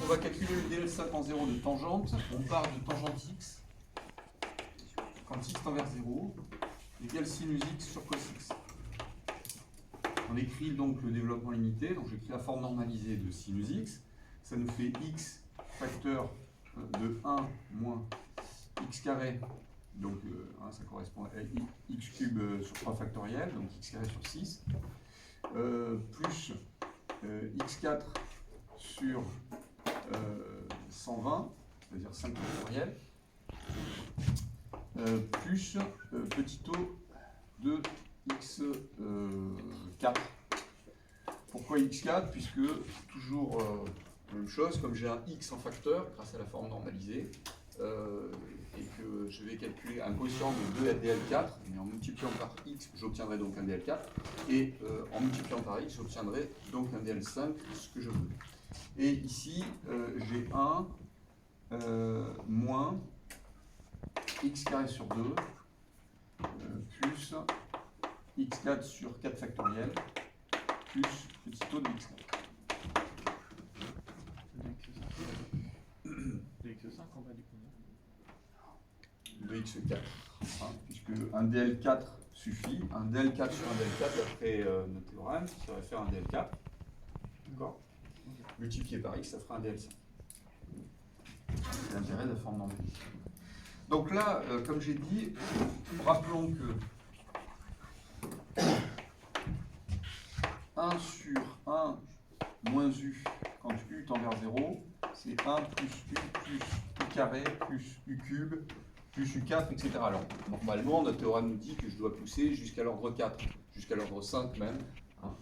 on va calculer le DL5 en 0 de tangente. On part de tangente x, quand x tend vers 0, égale sinus x sur cos x. On écrit donc le développement limité, donc j'écris la forme normalisée de sinus x. Ça nous fait x facteur de 1 moins x carré, donc ça correspond à x cube sur 3 factoriel, donc x carré sur 6, plus x4 sur 120, c'est-à-dire 5 factoriel, plus petit o de x4. Pourquoi x4? Puisque toujours même chose, comme j'ai un x en facteur grâce à la forme normalisée, et que je vais calculer un quotient de 2 DL4, mais en multipliant par x, j'obtiendrai donc un DL4, et en multipliant par x, j'obtiendrai donc un DL5, ce que je veux. Et ici, j'ai 1 moins x carré sur 2, plus x4 sur 4 factoriel, plus petit o de x4. De x5 en bas du coup. De x4, hein, puisque un DL4 suffit, un DL4 sur un DL4 d'après notre théorème, ça va faire un DL4, d'accord, multiplié par x, ça fera un DL5. C'est l'intérêt de la forme normalisée. Donc là, comme j'ai dit, rappelons que 1 sur 1 moins u quand u tend vers 0, c'est 1 plus u carré plus u cube plus u4, etc. Alors, normalement, notre théorème nous dit que je dois pousser jusqu'à l'ordre 4, jusqu'à l'ordre 5 même. Hein.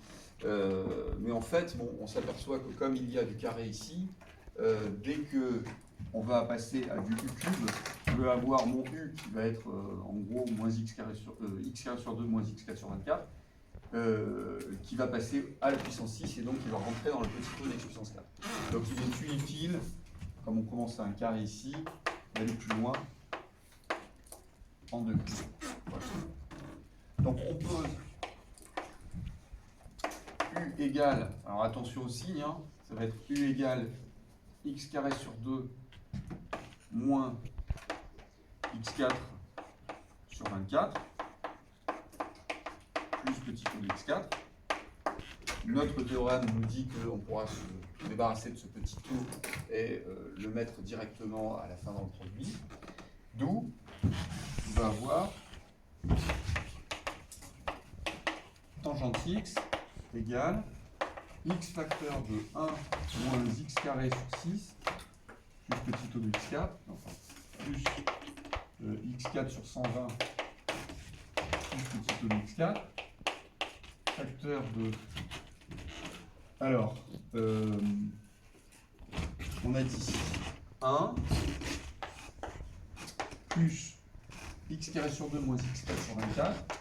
Mais en fait, bon, on s'aperçoit que comme il y a du carré ici, dès que on va passer à du u cube, je vais avoir mon u qui va être en gros moins x carré sur 2 moins x4 sur 24, qui va passer à la puissance 6 et donc il va rentrer dans le petit o d'x puissance 4. Donc il est inutile, comme on commence à un carré ici, d'aller plus loin en 2 cubes. Voilà. Donc on pose u égale, alors attention aussi, hein, ça va être u égale x carré sur 2 moins x4 sur 24 plus petit o de x4. Notre théorème nous dit qu'on pourra se débarrasser de ce petit o et le mettre directement à la fin dans le produit. D'où on va avoir tangente x égale x facteur de 1 moins x carré sur 6 plus petit o de x4, enfin, plus x4 sur 120 plus petit o de x4, facteur de... Alors, on a dit 1 plus x carré sur 2 moins x4 sur 24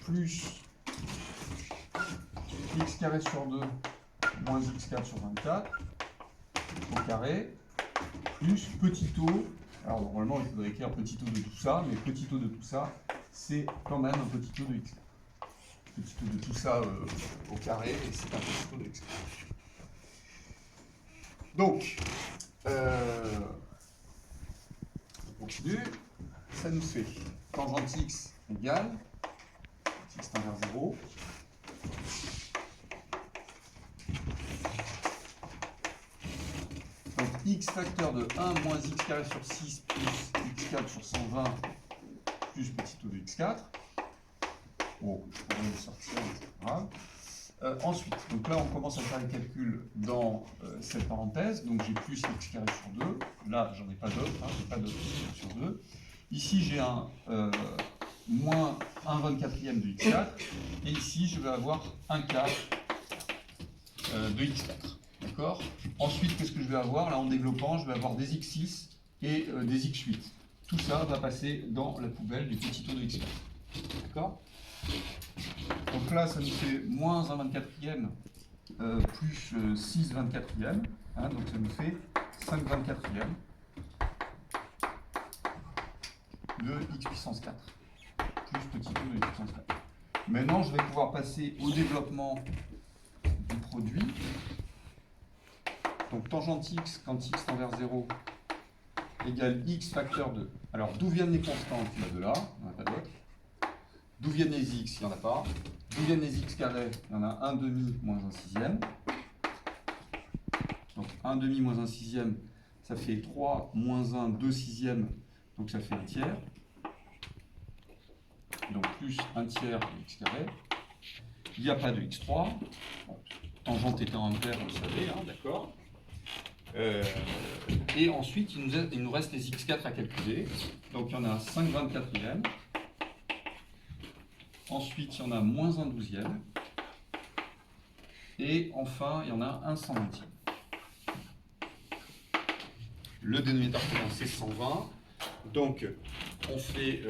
plus x carré sur 2 moins x4 sur 24 au carré plus petit o. Alors normalement il faudrait écrire petit o de tout ça, mais petit o de tout ça c'est quand même un petit o de x4. Petit o de tout ça au carré et c'est un petit o de x4. Donc on continue, ça nous fait tangente x égale x tend vers 0 donc x facteur de 1 moins x carré sur 6 plus x4 sur 120 plus petit o de x4. Bon, je pourrais le sortir, etc. Ensuite, donc là on commence à faire les calculs dans cette parenthèse, donc j'ai plus x carré sur 2, là j'en ai pas d'autre, hein, j'ai pas d'autre x sur 2. Ici j'ai un moins 1/24e de x4, et ici je vais avoir un quart de x4. D'accord. Ensuite, qu'est-ce que je vais avoir? Là, en développant, je vais avoir des x6 et des x8. Tout ça va passer dans la poubelle du petit o de x4. D'accord. Donc là, ça nous fait moins 1/24e plus 6/24e. Hein, donc ça nous fait 5/24e de x puissance 4 plus petit o de x puissance 4. Maintenant, je vais pouvoir passer au développement du produit. Donc, tangente x quand x tend vers 0 égale x facteur de... Alors, d'où viennent les constantes? Il y en a de là, il n'y en a pas d'autres. D'où viennent les x? Il n'y en a pas. D'où viennent les x carrés? Il y en a 1 demi moins 1 sixième. Donc, 1 demi moins 1 sixième, ça fait 3 moins 1, 2 sixièmes, donc ça fait 1 tiers. Donc, plus 1 tiers de x carré. Il n'y a pas de x3. Bon, tangente étant impair, vous le savez, hein, d'accord. Et ensuite, il nous reste les x4 à calculer. Donc, il y en a 5 24e. Ensuite, il y en a moins 1 12e. Et enfin, il y en a un 120e. Le dénominateur commun, c'est 120. Donc, on fait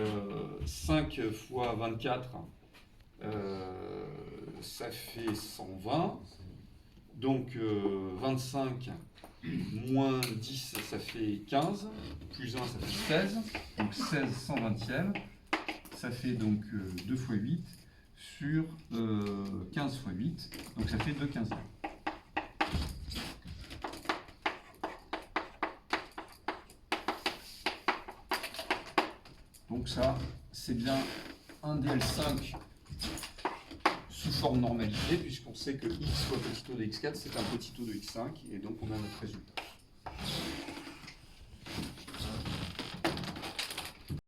5 fois 24, ça fait 120. Donc, 25 moins 10, ça fait 15. Plus 1, ça fait 16. Donc, 16 120e. Ça fait donc 2 fois 8 sur 15 fois 8. Donc, ça fait 2 15e. Donc ça, c'est bien un DL5 sous forme normalisée, puisqu'on sait que x fois petit o de x4, c'est un petit o de x5, et donc on a notre résultat.